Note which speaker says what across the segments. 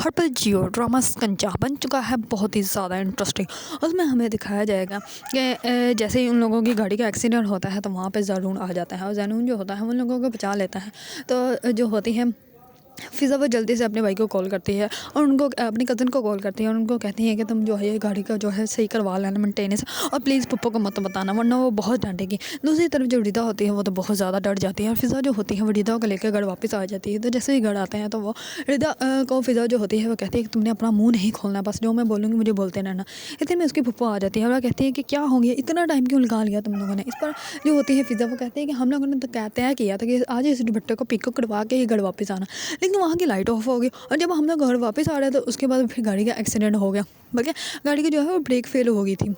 Speaker 1: हर पल जियो ड्रामा शिकंजा बन चुका है बहुत ही ज़्यादा इंटरेस्टिंग। उसमें हमें दिखाया जाएगा कि जैसे ही उन लोगों की गाड़ी का एक्सीडेंट होता है तो वहाँ पे ज़ारून आ जाता है और ज़ारून जो होता है उन लोगों को बचा लेता है। तो जो होती है फ़िज़ा वो जल्दी से अपने भाई को कॉल करती है और उनको अपनी कज़न को कॉल करती है और उनको कहती है कि तुम जो है ये गाड़ी का जो है सही करवा लेना मेंटेनेंस, और प्लीज़ पप्पो को मत बताना वरना वो बहुत डांटेगी। दूसरी तरफ जो रिदा होती है वो तो बहुत ज़्यादा डर जाती है और फ़िज़ा जो होती है वो रिदा को लेकर घर वापस आ जाती है। तो जैसे ही घर आते हैं तो वो रिदा को फ़िज़ा जो होती है वो कहती है कि तुमने अपना मुँह नहीं खोलना, बस जो मैं बोलूँगी मुझे बोलते रहना। इतने में उसकी पप्पो आ जाती है और वो कहती है कि क्या हो गया, इतना टाइम क्यों लगा लिया तुम लोगों ने। इस पर जो होती है फ़िज़ा वो कहती है कि हम लोगों ने तो तय किया था कि आज इस दुपट्टे को पिक करवा के ही घर वापस आना, लेकिन वहाँ की लाइट ऑफ हो गई और जब हम लोग घर वापस आ रहे थे उसके बाद फिर गाड़ी का एक्सीडेंट हो गया, बल्कि गाड़ी की जो है वो ब्रेक फेल हो गई थी।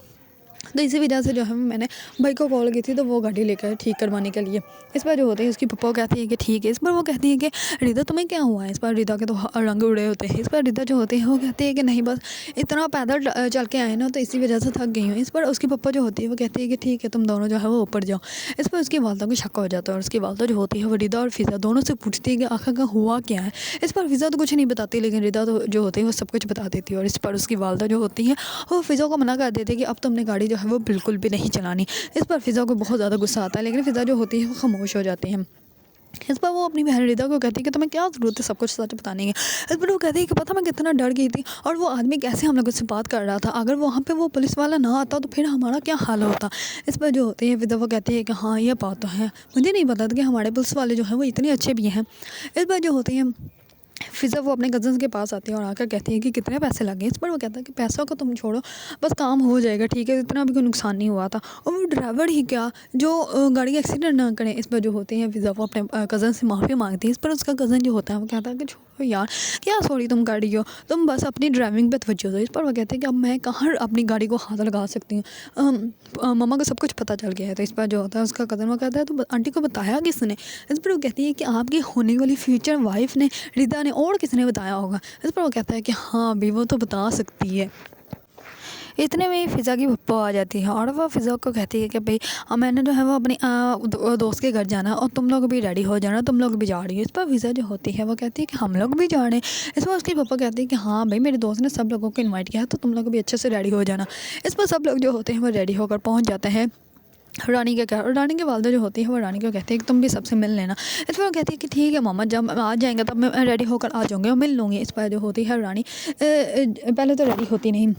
Speaker 1: तो इसी वजह से जो है मैंने भाई को कॉल की थी तो वो गाड़ी लेकर ठीक करवाने के लिए। इस पर जो होते हैं उसकी पप्पा कहती है कि ठीक है। इस पर वो कहती है कि रिदा तुम्हें क्या हुआ है। इस पर रिदा के तो रंग उड़े होते हैं। इस पर रिदा जो होते हैं वो कहती है कि नहीं बस इतना पैदल चल के आए ना तो इसी वजह से थक गई हूँ। इस पर उसकी पप्पा जो होती है वो कहती है कि ठीक है तुम दोनों जो है वो ऊपर जाओ। इस पर उसकी वालदा को शक हो जाता है और उसकी वालदा जो होती है वो रिदा और फ़िज़ा दोनों से पूछती है कि आखिर का हुआ क्या है। इस पर फ़िज़ा तो कुछ नहीं बताती लेकिन रिदा तो जो होती है वो सब कुछ बता देती है और इस पर उसकी वालदा जो होती है वो फ़िज़ा को मना कर देती है कि अब तुमने गाड़ी जो है वो बिल्कुल भी नहीं चलानी। इस पर फ़िज़ा को बहुत ज़्यादा गुस्सा आता है लेकिन फ़िज़ा जो होती है वो खामोश हो जाती है। इस पर वो अपनी बहन रिदा को कहती है कि तुम्हें क्या ज़रूरत है सब कुछ सच बताने की। इस पर वो कहती है कि पता मैं कितना डर गई थी और वो आदमी कैसे हम लोगों से बात कर रहा था, अगर वहाँ पे वो पुलिस वाला ना आता तो फिर हमारा क्या हाल होता। इस पर जो होती है फिर वो कहती है कि हाँ ये बात तो है, मुझे नहीं पता था कि हमारे पुलिस वाले जो हैं वो इतने अच्छे भी हैं। इस पर जो होती है फिज़ा वो अपने कज़न्स के पास आती है और आकर कहती है कि कितने पैसे लगे। इस पर वो कहता है कि पैसों को तुम छोड़ो, बस काम हो जाएगा, ठीक है, इतना भी कोई नुकसान नहीं हुआ था। और वो ड्राइवर ही क्या जो गाड़ी का एक्सीडेंट ना करे। इस पर जो होते हैं फिज़ा वो अपने कज़न से माफ़ी मांगती है। इस पर उसका कज़न जो होता है वो कहता है कि छोड़ो यार, क्या सॉरी तुम कर रही हो, तुम बस अपनी ड्राइविंग पे तवज्जो दो। इस पर वो कहते हैं कि अब मैं कहाँ अपनी गाड़ी को हाथ लगा सकती हूँ, मम्मा को सब कुछ पता चल गया है। तो इस पर जो होता है उसका कज़न वो कहता है तो आंटी को बताया किसने। इस पर वो कहती है कि आपकी होने वाली फ्यूचर वाइफ ने, रिदा ने, और किसने बताया होगा। इस पर वो कहता है कि हाँ अभी वो तो बता सकती है। इतने में फ़िज़ा की पप्पो आ जाती है और वो फ़िज़ा को कहती है कि भाई मैंने जो है वो अपनी दोस्त के घर जाना और तुम लोग भी रेडी हो जाना, तुम लोग भी जा रही हो। इस पर फ़िज़ा जो होती है वो कहती है कि हम लोग भी जा रहे हैं। इस पर उसके पापा कहते हैं कि हाँ भाई मेरे दोस्त ने सब लोगों को इन्वाइट किया है तो तुम लोग भी अच्छे से रेडी हो जाना। इस पर सब लोग जो होते हैं वो रेडी होकर पहुँच जाते हैं रानी के घर और रानी के वालदा जो होती है वो रानी को कहती है कि तुम भी सबसे मिल लेना। इस पर वो कहती है कि ठीक है मामा, जब आ जाएंगे तब मैं रेडी होकर आ जाऊँगी और मिल लूँगी। इस पर जो होती है रानी पहले तो रेडी होती नहीं,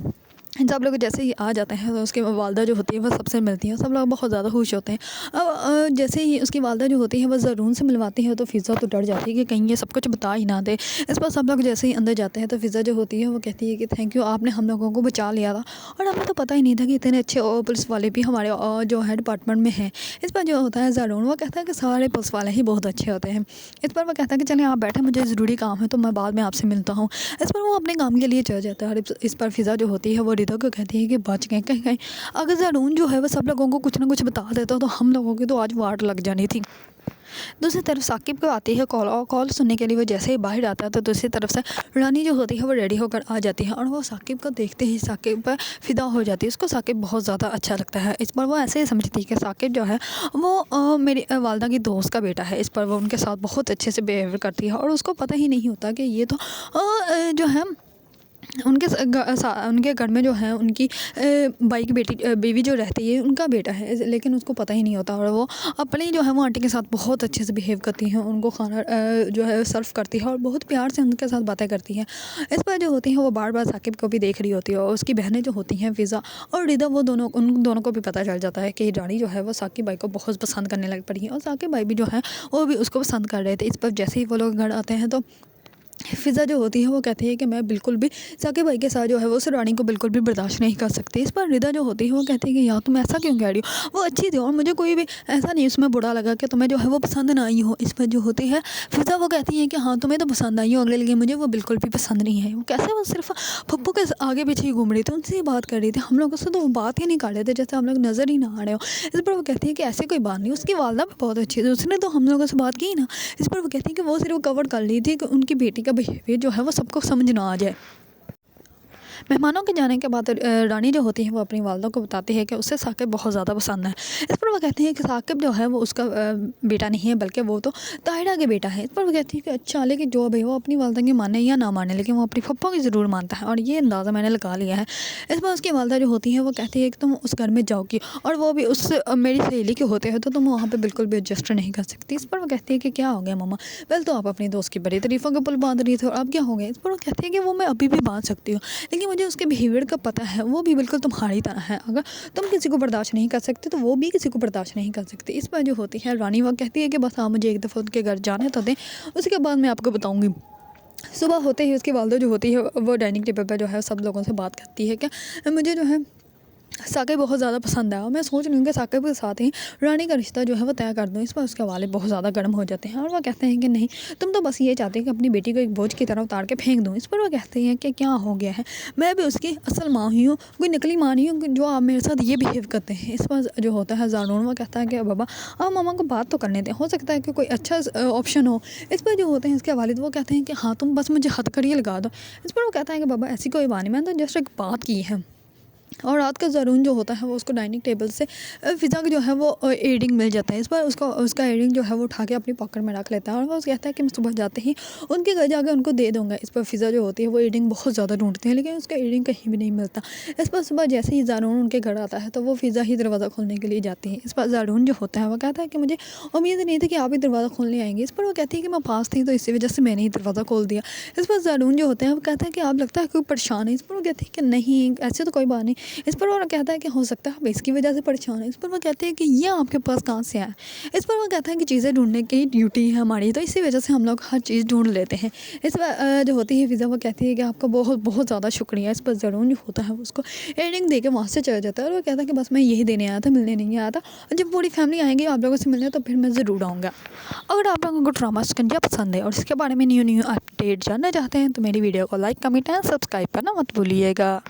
Speaker 1: सब लोग जैसे ही आ जाते हैं तो उसकी वालदा जो होती है वो सबसे मिलती है, सब लोग बहुत ज़्यादा खुश होते हैं। अब जैसे ही उसकी वालदा जो होती है वो ज़रून से मिलवाती है तो फ़िज़ा तो डर जाती है कि कहीं ये सब कुछ बता ही ना दे। इस पर सब लोग जैसे ही अंदर जाते हैं तो फ़िज़ा जो होती है वो कहती है कि थैंक यू, आपने हम लोगों को बचा लिया था और हमें तो पता ही नहीं था कि इतने अच्छे पुलिस वाले भी हमारे जो है डिपार्टमेंट में हैं। इस पर जो होता है ज़रून वो कहता है कि सारे पुलिस वाले ही बहुत अच्छे होते हैं। इस पर वो कहता है कि चलें आप बैठे, मुझे ज़रूरी काम है तो मैं बाद में आपसे मिलता हूँ। इस पर वो अपने काम के लिए चल जाता है और इस पर फ़िज़ा जो होती है वो रिदा को कहती है कि बच गए कहीं कहीं, अगर ज़रून जो है वो सब लोगों को कुछ ना कुछ बता देता तो हम लोगों की तो आज वाट लग जानी थी। दूसरी तरफ साकिब को आती है कॉल और कॉल सुनने के लिए वो जैसे ही बाहर आता है तो दूसरी तरफ से रानी जो होती है वो रेडी होकर आ जाती है और वो साकिब को देखते ही साकिब पर फिदा हो जाती है। उसको साकिब बहुत ज़्यादा अच्छा लगता है। इस पर वो ऐसे ही समझती है कि साकिब जो है वो मेरी वालदा की दोस्त का बेटा है। इस पर वो उनके साथ बहुत अच्छे से बिहेव करती है और उसको पता ही नहीं होता कि ये तो जो है उनके घर में जो है उनकी भाई की बीवी जो रहती है उनका बेटा है, लेकिन उसको पता ही नहीं होता और वो अपनी जो है वो आंटी के साथ बहुत अच्छे से बिहेव करती हैं, उनको खाना जो है सर्व करती है और बहुत प्यार से उनके साथ बातें करती हैं। इस पर जो होती हैं वो बार बार साकिब को भी देख रही होती है और उसकी बहनें जो होती हैं फ़िज़ा और रिदा, वो दोनों, उन दोनों को भी पता चल जाता है कि रानी जो है वो साकिब भाई को बहुत पसंद करने लग पड़ी है और साकिब भाई भी जो है वो भी उसको पसंद कर रहे थे। इस पर जैसे ही वो लोग घर आते हैं तो फ़िज़ा जो होती है वो कहती है कि मैं बिल्कुल भी साकिब भाई के साथ जो है वो उस रानी को बिल्कुल भी बर्दाश्त नहीं कर सकती। इस पर रिदा जो होती है वो कहती है कि यार तुम ऐसा क्यों कह रही हो, वो अच्छी थी और मुझे कोई भी ऐसा नहीं उसमें बुरा लगा कि तुम्हें जो है वो पसंद ना आई हो। इस पर जो होती है फ़िज़ा वो कहती है कि हाँ तुम्हें तो पसंद आई हो अगले, लेकिन मुझे वो बिल्कुल भी पसंद नहीं है। वो कैसे, वो सिर्फ पप्पू के आगे पीछे ही घूम रही थी, उनसे ही बात कर रही थी, हम लोग उससे तो वो बात ही नहीं कर रहे थे, जैसे हम लोग नज़र ही ना आ रहे हो। इस पर वो कहती है कि ऐसे कोई बात नहीं, उसकी वालदा भी बहुत अच्छी थी, उसने तो हम लोगों से बात की ना। इस पर वो कहती है कि वो सिर्फ कवर कर ली थी कि उनकी बेटी का बिहेवियर जो है वो सबको समझ ना आ जाए। मेहमानों के जाने के बाद रानी जो होती है वो अपनी वालदा को बताती है कि उसे साकिब बहुत ज़्यादा पसंद है। इस पर वो कहती है कि साकिब जो है वो उसका बेटा नहीं है, बल्कि वो तो ताहिरा के बेटा है। इस पर वो कहती है कि अच्छा, लेकिन जो भी वो अपनी वालदा की माने या ना माने, लेकिन वो अपनी पप्पा की ज़रूर मानता है और ये अंदाज़ा मैंने लगा लिया है। इस पर उसकी वालदा जो होती है वो कहती है कि तुम उस घर में जाओगी और वो भी उस मेरी सहेली के होते हैं, तो तुम वहाँ पर बिल्कुल भी एडजस्ट नहीं कर सकती। इस पर वो कहती है कि क्या हो गया मम्मा, पहले तो आप अपनी दोस्त की बड़ी तारीफ़ों के पुल बांध रही थे और अब क्या हो गया। इस पर वो कहती है कि वो मैं अभी भी बांध सकती हूँ, लेकिन मुझे उसके बिहेवियर का पता है, वो भी बिल्कुल तुम्हारी तरह है। अगर तुम किसी को बर्दाश्त नहीं कर सकते तो वो भी किसी को बर्दाश्त नहीं कर सकती। इस पर जो होती है रानी वो कहती है कि बस आप मुझे एक दफ़ा उनके घर जाने तो दें, उसके बाद मैं आपको बताऊँगी। सुबह होते ही उसकी वालदा जो होती है वो डाइनिंग टेबल पर जो है सब लोगों से बात करती है कि मुझे जो है साकिब बहुत ज़्यादा पसंद है और मैं सोच रही हूँ कि साकिब के साथ ही रानी का रिश्ता जो है वो तय कर दूँ। इस पर उसके वालिद बहुत ज़्यादा गर्म हो जाते हैं और वो कहते हैं कि नहीं, तुम तो बस ये चाहते हैं कि अपनी बेटी को एक बोझ की तरह उतार के फेंक दूँ। इस पर वो कहते हैं कि क्या हो गया है, मैं भी उसकी असल माँ ही हूँ, कोई नकली माँ नहीं हूँ जो आप मेरे साथ ये बिहेव करते हैं। इस पर जो होता है ज़ारून वो कहता है कि बाबा आप मामा को बात तो करने दें, हो सकता है कि कोई अच्छा ऑप्शन हो। इस पर जो होते हैं उसके वालिद वो कहते हैं कि हाँ, तुम बस मुझे हथकड़ियाँ लगा दो। इस पर वो कहता है कि बाबा ऐसी कोई बात नहीं, मैंने तो जस्ट एक बात की है। और रात का ज़ारून जो होता है वो उसको डाइनिंग टेबल से फ़िज़ा का जो है वो एयररिंग मिल जाता है। इस पर उसका एयररिंग जो है वो उठा के अपनी पॉकेट में रख लेता है और वो कहता है कि मैं सुबह जाते ही उनके घर जाकर उनको दे दूँगा। इस पर फ़िज़ा जो होती है वो एयररिंग बहुत ज़्यादा ढूंढती है, लेकिन उसका एयररिंग कहीं भी नहीं मिलता। इस पर सुबह जैसे ही ज़ारून उनके घर आता है तो वो फ़िज़ा ही दरवाज़ा खोलने के लिए जाती है। इस पर ज़ारून जो होता है वो कहता है कि मुझे उम्मीद नहीं थी कि आप ही दरवाज़ा खोलने आएंगे। इस पर वो कहती है कि मैं पास थी तो इसी वजह से मैंने ही दरवाज़ा खोल दिया। इस पर ज़ारून जो होते हैं वो कहता है कि आप लगता है कोई परेशान है। इस पर वो कहती है कि नहीं, ऐसे तो कोई बात नहीं। इस पर वो कहता है कि हो सकता है आप इसकी वजह से परेशान है। इस पर वो कहते हैं कि ये आपके पास कहाँ से आया। इस पर वो कहता है कि चीज़ें ढूंढने की ड्यूटी है हमारी, तो इसी वजह से हम लोग हर चीज़ ढूंढ लेते हैं। इस पर जो होती है फ़िज़ा वो कहती है कि आपका बहुत बहुत ज़्यादा शुक्रिया। इस पर ज़रून जो होता है उसको एयररिंग दे के वहाँ से चला जाता है और वो कहता है कि बस मैं यही देने आया था, मिलने नहीं आया था, और जब पूरी फैमिली आएंगी आप लोगों से मिलने तो फिर मैं ज़रूर आऊँगा। अगर आप लोगों को ड्रामा शिकंजा पसंद है और इसके बारे में न्यू न्यू अपडेट जानना चाहते हैं तो मेरी वीडियो को लाइक, कमेंट एंड सब्सक्राइब करना मत भूलिएगा।